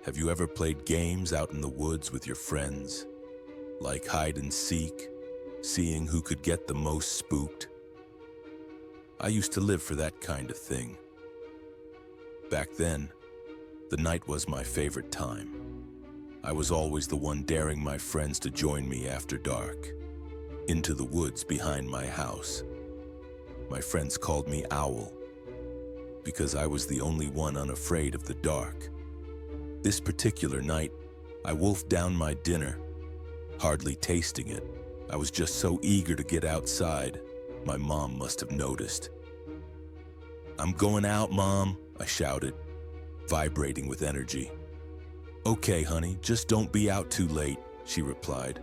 Have you ever played games out in the woods with your friends? Like hide and seek, seeing who could get the most spooked? I used to live for that kind of thing. Back then, the night was my favorite time. I was always the one daring my friends to join me after dark, into the woods behind my house. My friends called me Owl, because I was the only one unafraid of the dark. This particular night, I wolfed down my dinner, hardly tasting it. I was just so eager to get outside, my mom must have noticed. "I'm going out, Mom," I shouted, vibrating with energy. "Okay, honey, just don't be out too late," she replied.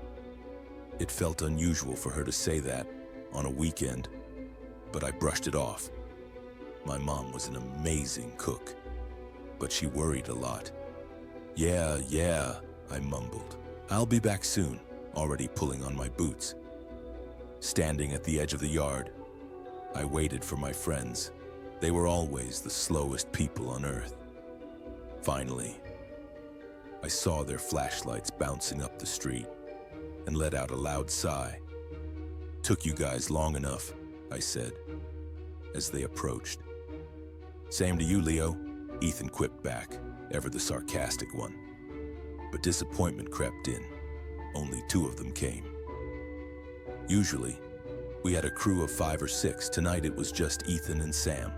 It felt unusual for her to say that on a weekend, but I brushed it off. My mom was an amazing cook, but she worried a lot. Yeah, I mumbled. "I'll be back soon," already pulling on my boots. Standing at the edge of the yard, I waited for my friends. They were always the slowest people on earth. Finally, I saw their flashlights bouncing up the street and let out a loud sigh. "Took you guys long enough," I said, as they approached. "Same to you, Leo," Ethan quipped back, ever the sarcastic one. But disappointment crept in. Only 2 of them came. Usually, we had a crew of 5 or 6. Tonight it was just Ethan and Sam.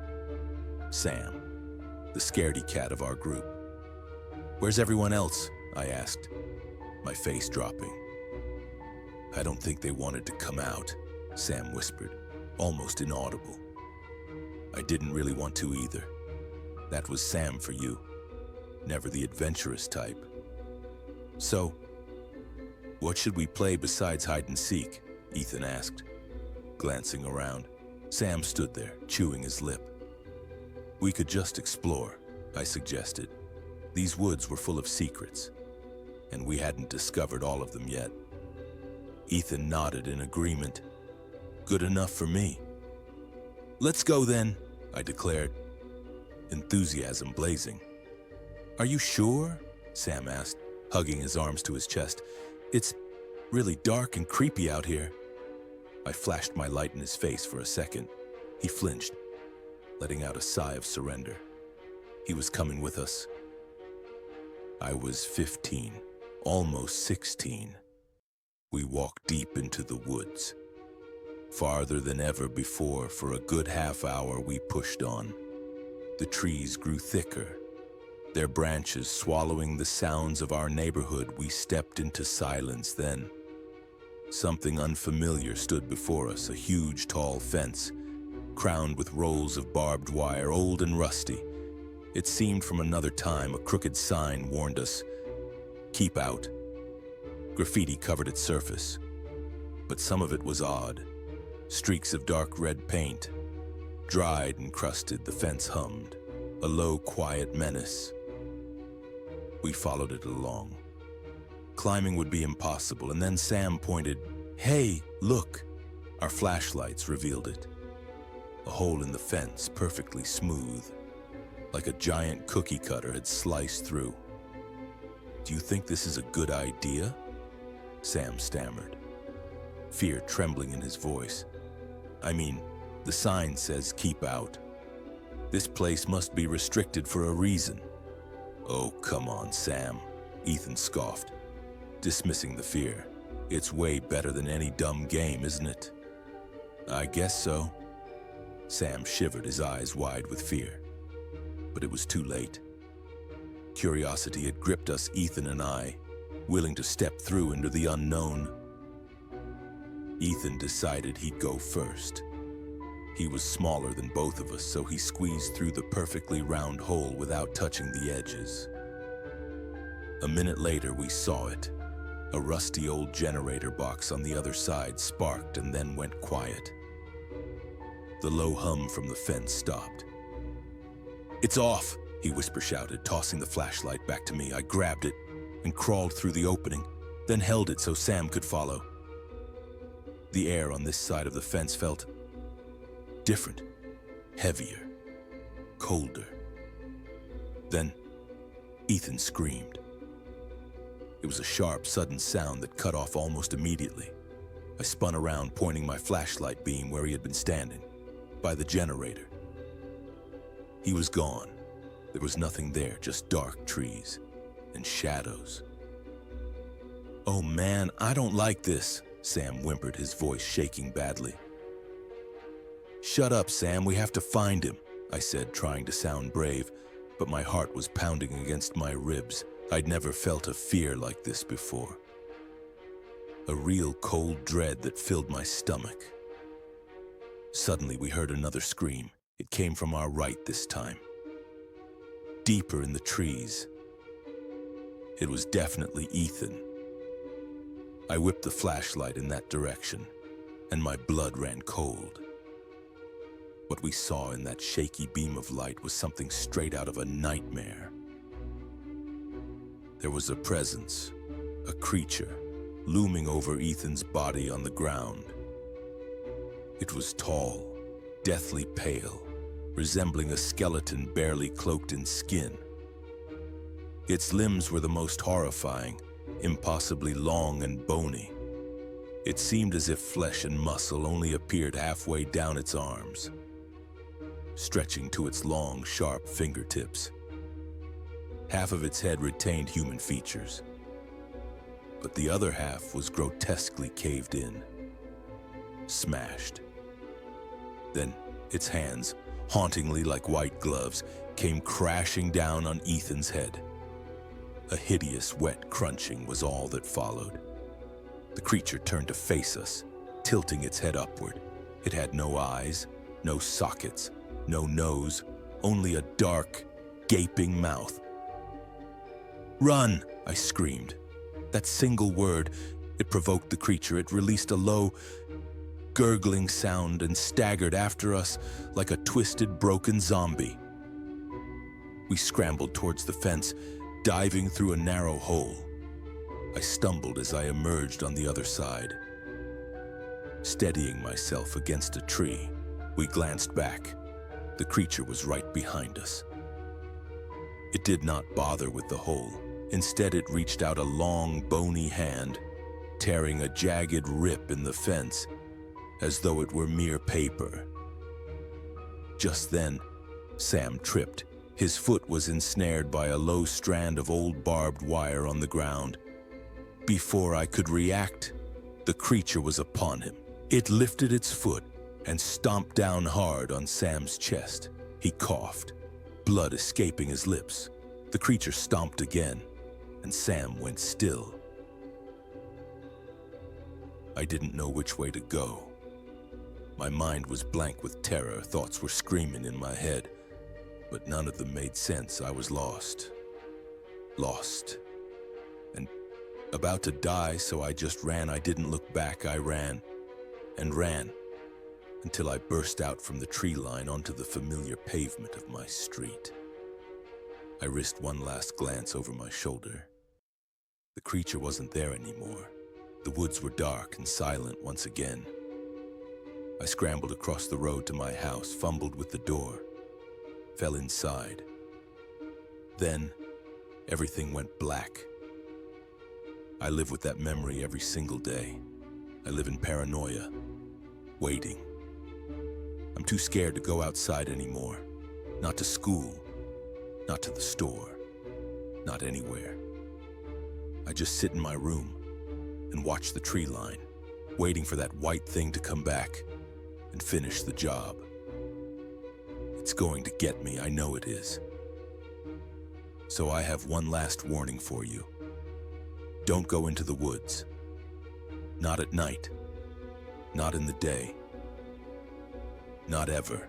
Sam, the scaredy cat of our group. "Where's everyone else?" I asked, my face dropping. "I don't think they wanted to come out," Sam whispered, almost inaudible. I didn't really want to either. That was Sam for you. Never the adventurous type. "So, what should we play besides hide and seek?" Ethan asked, glancing around. Sam stood there, chewing his lip. "We could just explore," I suggested. These woods were full of secrets, and we hadn't discovered all of them yet. Ethan nodded in agreement. "Good enough for me." "Let's go then," I declared, enthusiasm blazing. "Are you sure?" Sam asked, hugging his arms to his chest. "It's really dark and creepy out here." I flashed my light in his face for a second. He flinched, letting out a sigh of surrender. He was coming with us. I was 15, almost 16. We walked deep into the woods. Farther than ever before, for a good half hour we pushed on. The trees grew thicker, their branches swallowing the sounds of our neighborhood. We stepped into silence then. Something unfamiliar stood before us, a huge tall fence, crowned with rolls of barbed wire, old and rusty. It seemed from another time. A crooked sign warned us, "Keep out." Graffiti covered its surface, but some of it was odd. Streaks of dark red paint, dried and crusted. The fence hummed, a low, quiet menace. We followed it along. Climbing would be impossible, and then Sam pointed. "Hey, look!" Our flashlights revealed it. A hole in the fence, perfectly smooth, like a giant cookie cutter had sliced through. "Do you think this is a good idea?" Sam stammered, fear trembling in his voice. "I mean, the sign says keep out. This place must be restricted for a reason." "Oh, come on, Sam," Ethan scoffed, dismissing the fear. "It's way better than any dumb game, isn't it?" "I guess so." Sam shivered, his eyes wide with fear. But it was too late. Curiosity had gripped us, Ethan and I, willing to step through into the unknown. Ethan decided he'd go first. He was smaller than both of us, so he squeezed through the perfectly round hole without touching the edges. A minute later, we saw it. A rusty old generator box on the other side sparked and then went quiet. The low hum from the fence stopped. "It's off," he whisper-shouted, tossing the flashlight back to me. I grabbed it and crawled through the opening, then held it so Sam could follow. The air on this side of the fence felt different, heavier, colder. Then Ethan screamed. It was a sharp, sudden sound that cut off almost immediately. I spun around, pointing my flashlight beam where he had been standing, by the generator. He was gone. There was nothing there, just dark trees and shadows. "Oh man, I don't like this," Sam whimpered, his voice shaking badly. "Shut up, Sam, we have to find him," I said, trying to sound brave, but my heart was pounding against my ribs. I'd never felt a fear like this before. A real cold dread that filled my stomach. Suddenly we heard another scream. It came from our right this time. Deeper in the trees. It was definitely Ethan. I whipped the flashlight in that direction, and my blood ran cold. What we saw in that shaky beam of light was something straight out of a nightmare. There was a presence, a creature, looming over Ethan's body on the ground. It was tall, deathly pale, resembling a skeleton barely cloaked in skin. Its limbs were the most horrifying, impossibly long and bony. It seemed as if flesh and muscle only appeared halfway down its arms, stretching to its long, sharp fingertips. Half of its head retained human features, but the other half was grotesquely caved in, smashed. Then its hands, hauntingly like white gloves, came crashing down on Ethan's head. A hideous, wet crunching was all that followed. The creature turned to face us, tilting its head upward. It had no eyes, no sockets, no nose, only a dark, gaping mouth. "Run!" I screamed. That single word, it provoked the creature. It released a low, gurgling sound and staggered after us like a twisted, broken zombie. We scrambled towards the fence, diving through a narrow hole. I stumbled as I emerged on the other side. Steadying myself against a tree, we glanced back. The creature was right behind us. It did not bother with the hole. Instead, it reached out a long, bony hand, tearing a jagged rip in the fence, as though it were mere paper. Just then, Sam tripped. His foot was ensnared by a low strand of old barbed wire on the ground. Before I could react, the creature was upon him. It lifted its foot and stomped down hard on Sam's chest. He coughed, blood escaping his lips. The creature stomped again, and Sam went still. I didn't know which way to go. My mind was blank with terror. Thoughts were screaming in my head, but none of them made sense. I was lost. Lost. And about to die, so I just ran. I didn't look back. I ran and ran until I burst out from the tree line onto the familiar pavement of my street. I risked one last glance over my shoulder. The creature wasn't there anymore. The woods were dark and silent once again. I scrambled across the road to my house, fumbled with the door, fell inside. Then, everything went black. I live with that memory every single day. I live in paranoia, waiting. I'm too scared to go outside anymore. Not to school, not to the store, not anywhere. I just sit in my room and watch the tree line, waiting for that white thing to come back and finish the job. It's going to get me, I know it is. So I have one last warning for you. Don't go into the woods. Not at night. Not in the day. Not ever.